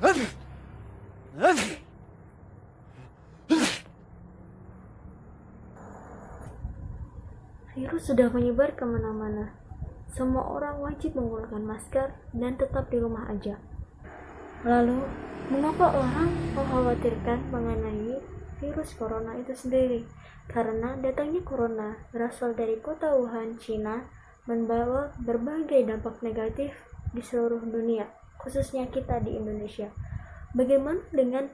Virus sudah menyebar kemana-mana. Semua orang wajib menggunakan masker dan tetap di rumah aja. Lalu, mengapa orang mengkhawatirkan mengenai virus corona itu sendiri? Karena datangnya corona berasal dari kota Wuhan, Cina, membawa berbagai dampak negatif di seluruh dunia, khususnya kita di Indonesia. Bagaimana dengan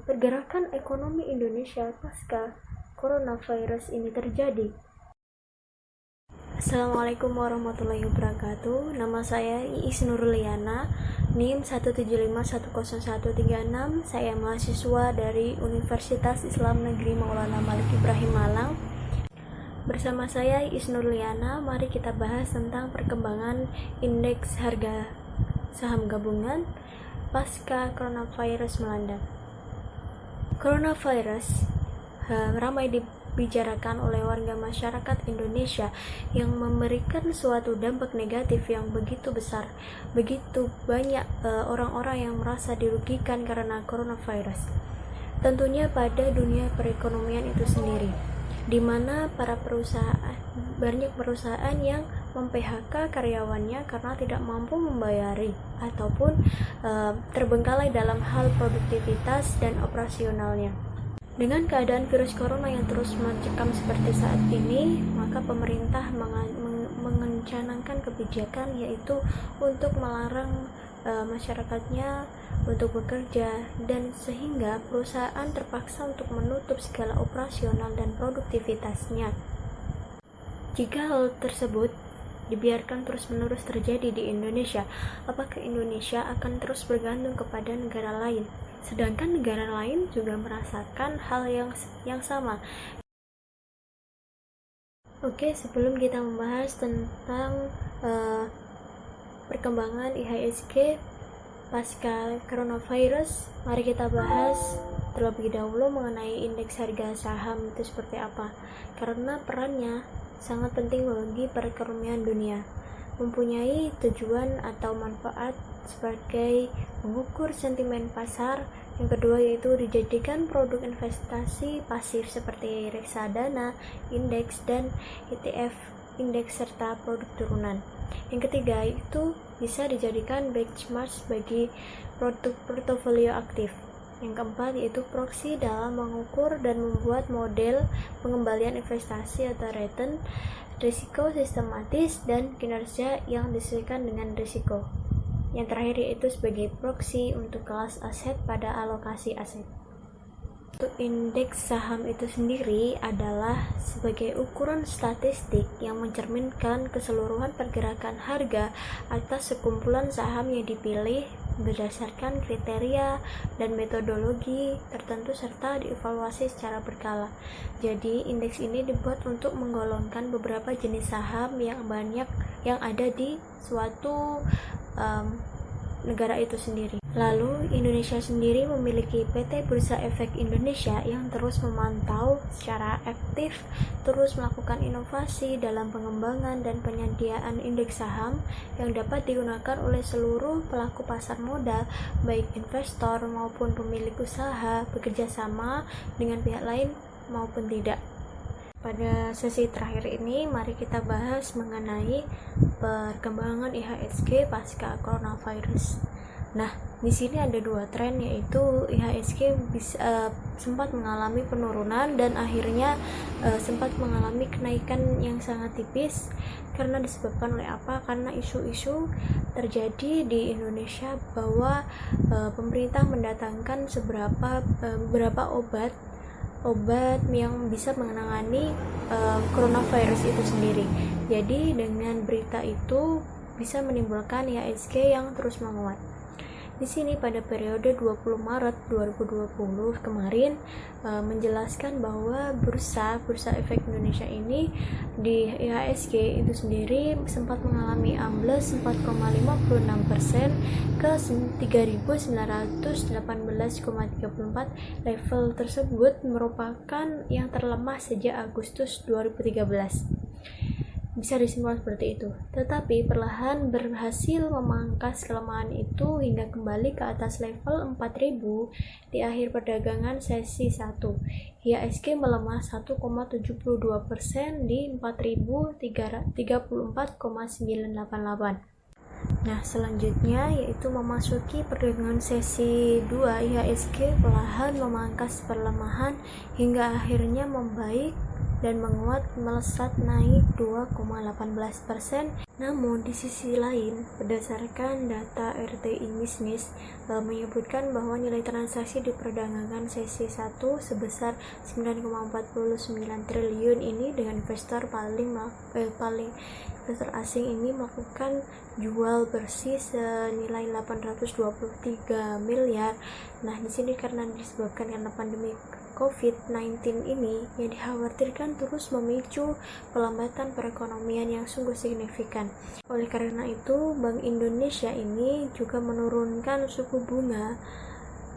pergerakan ekonomi Indonesia pasca coronavirus ini terjadi? Assalamualaikum warahmatullahi wabarakatuh. Nama saya Iis Nurliana, NIM 175100136. Saya mahasiswa dari Universitas Islam Negeri Maulana Malik Ibrahim Malang. Bersama saya Iis Nurliana, mari kita bahas tentang perkembangan indeks harga saham gabungan pasca coronavirus melanda. Coronavirus ramai dibicarakan oleh warga masyarakat Indonesia yang memberikan suatu dampak negatif yang begitu besar. Begitu banyak orang-orang yang merasa dirugikan karena coronavirus. Tentunya pada dunia perekonomian itu sendiri, di mana banyak perusahaan yang mem-PHK karyawannya karena tidak mampu membayari ataupun terbengkalai dalam hal produktivitas dan operasionalnya. Dengan keadaan virus corona yang terus mencekam seperti saat ini, maka pemerintah mencanangkan kebijakan yaitu untuk melarang masyarakatnya untuk bekerja, dan sehingga perusahaan terpaksa untuk menutup segala operasional dan produktivitasnya. Jika hal tersebut dibiarkan terus-menerus terjadi di Indonesia, apakah Indonesia akan terus bergantung kepada negara lain? Sedangkan negara lain juga merasakan hal yang sama. Oke, sebelum kita membahas tentang perkembangan IHSG pasca coronavirus, mari kita bahas terlebih dahulu mengenai indeks harga saham itu seperti apa. Karena perannya sangat penting bagi perekonomian dunia, mempunyai tujuan atau manfaat sebagai mengukur sentimen pasar. Yang kedua yaitu dijadikan produk investasi pasif seperti reksadana, indeks, dan ETF indeks serta produk turunan. Yang ketiga itu bisa dijadikan benchmark bagi produk portofolio aktif. Yang keempat yaitu proxy dalam mengukur dan membuat model pengembalian investasi atau return, risiko sistematis, dan kinerja yang disesuaikan dengan risiko. Yang terakhir yaitu sebagai proxy untuk kelas aset pada alokasi aset. Untuk indeks saham itu sendiri adalah sebagai ukuran statistik yang mencerminkan keseluruhan pergerakan harga atas sekumpulan saham yang dipilih berdasarkan kriteria dan metodologi tertentu serta dievaluasi secara berkala. Jadi indeks ini dibuat untuk menggolongkan beberapa jenis saham yang ada di suatu negara itu sendiri. Lalu Indonesia sendiri memiliki PT Bursa Efek Indonesia yang terus memantau secara aktif, terus melakukan inovasi dalam pengembangan dan penyediaan indeks saham yang dapat digunakan oleh seluruh pelaku pasar modal, baik investor maupun pemilik usaha, bekerja sama dengan pihak lain maupun tidak. Pada sesi terakhir ini, mari kita bahas mengenai perkembangan IHSG pasca coronavirus. Nah, di sini ada dua tren, yaitu IHSG sempat mengalami penurunan dan akhirnya sempat mengalami kenaikan yang sangat tipis. Karena disebabkan oleh apa? Karena isu-isu terjadi di Indonesia bahwa pemerintah mendatangkan beberapa obat yang bisa menangani coronavirus itu sendiri. Jadi dengan berita itu bisa menimbulkan IHSG yang terus menguat. Di sini pada periode 20 Maret 2020 kemarin menjelaskan bahwa Bursa Efek Indonesia ini di IHSG itu sendiri sempat mengalami ambles 4,56% ke 3.918,34. Level tersebut merupakan yang terlemah sejak Agustus 2013. Bisa disimpulkan seperti itu. Tetapi perlahan berhasil memangkas kelemahan itu hingga kembali ke atas level 4000 di akhir perdagangan sesi 1. IHSG melemah 1,72% di 4034,988. Nah, selanjutnya yaitu memasuki perdagangan sesi 2, IHSG perlahan memangkas perlemahan hingga akhirnya membaik dan menguat melesat naik 2,18%. Namun di sisi lain, berdasarkan data RTI Business menyebutkan bahwa nilai transaksi di perdagangan sesi 1 sebesar 9,49 triliun ini dengan investor investor asing ini melakukan jual bersih senilai 823 miliar. Nah, di sini karena disebabkan karena pandemi COVID-19 ini yang dikhawatirkan terus memicu pelambatan perekonomian yang sungguh signifikan. Oleh karena itu, Bank Indonesia ini juga menurunkan suku bunga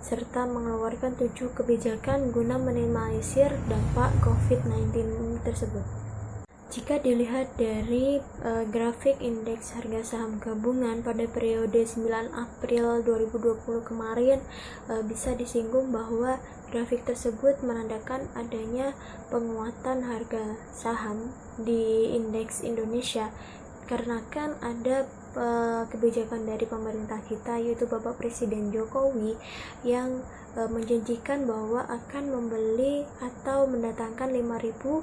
serta mengeluarkan 7 kebijakan guna minimalisir dampak COVID-19 tersebut. Jika dilihat dari grafik indeks harga saham gabungan pada periode 9 April 2020 kemarin, bisa disinggung bahwa grafik tersebut menandakan adanya penguatan harga saham di indeks Indonesia karena kan ada kebijakan dari pemerintah kita, yaitu Bapak Presiden Jokowi yang menjanjikan bahwa akan membeli atau mendatangkan 5.000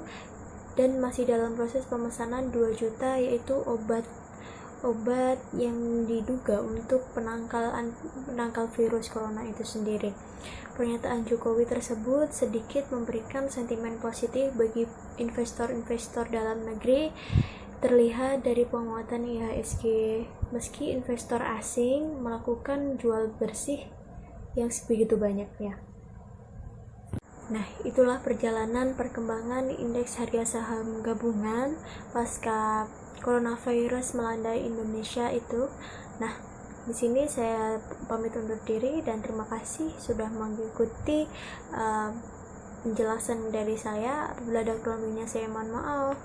dan masih dalam proses pemesanan 2 juta yaitu obat yang diduga untuk penangkal virus corona itu sendiri. Pernyataan Jokowi tersebut sedikit memberikan sentimen positif bagi investor-investor dalam negeri, terlihat dari penguatan IHSG meski investor asing melakukan jual bersih yang sebegitu banyaknya. Nah, itulah perjalanan perkembangan indeks harga saham gabungan pasca coronavirus melanda Indonesia itu. Nah, di sini saya pamit undur diri dan terima kasih sudah mengikuti penjelasan dari saya. Apabila ada kelemahannya saya mohon maaf.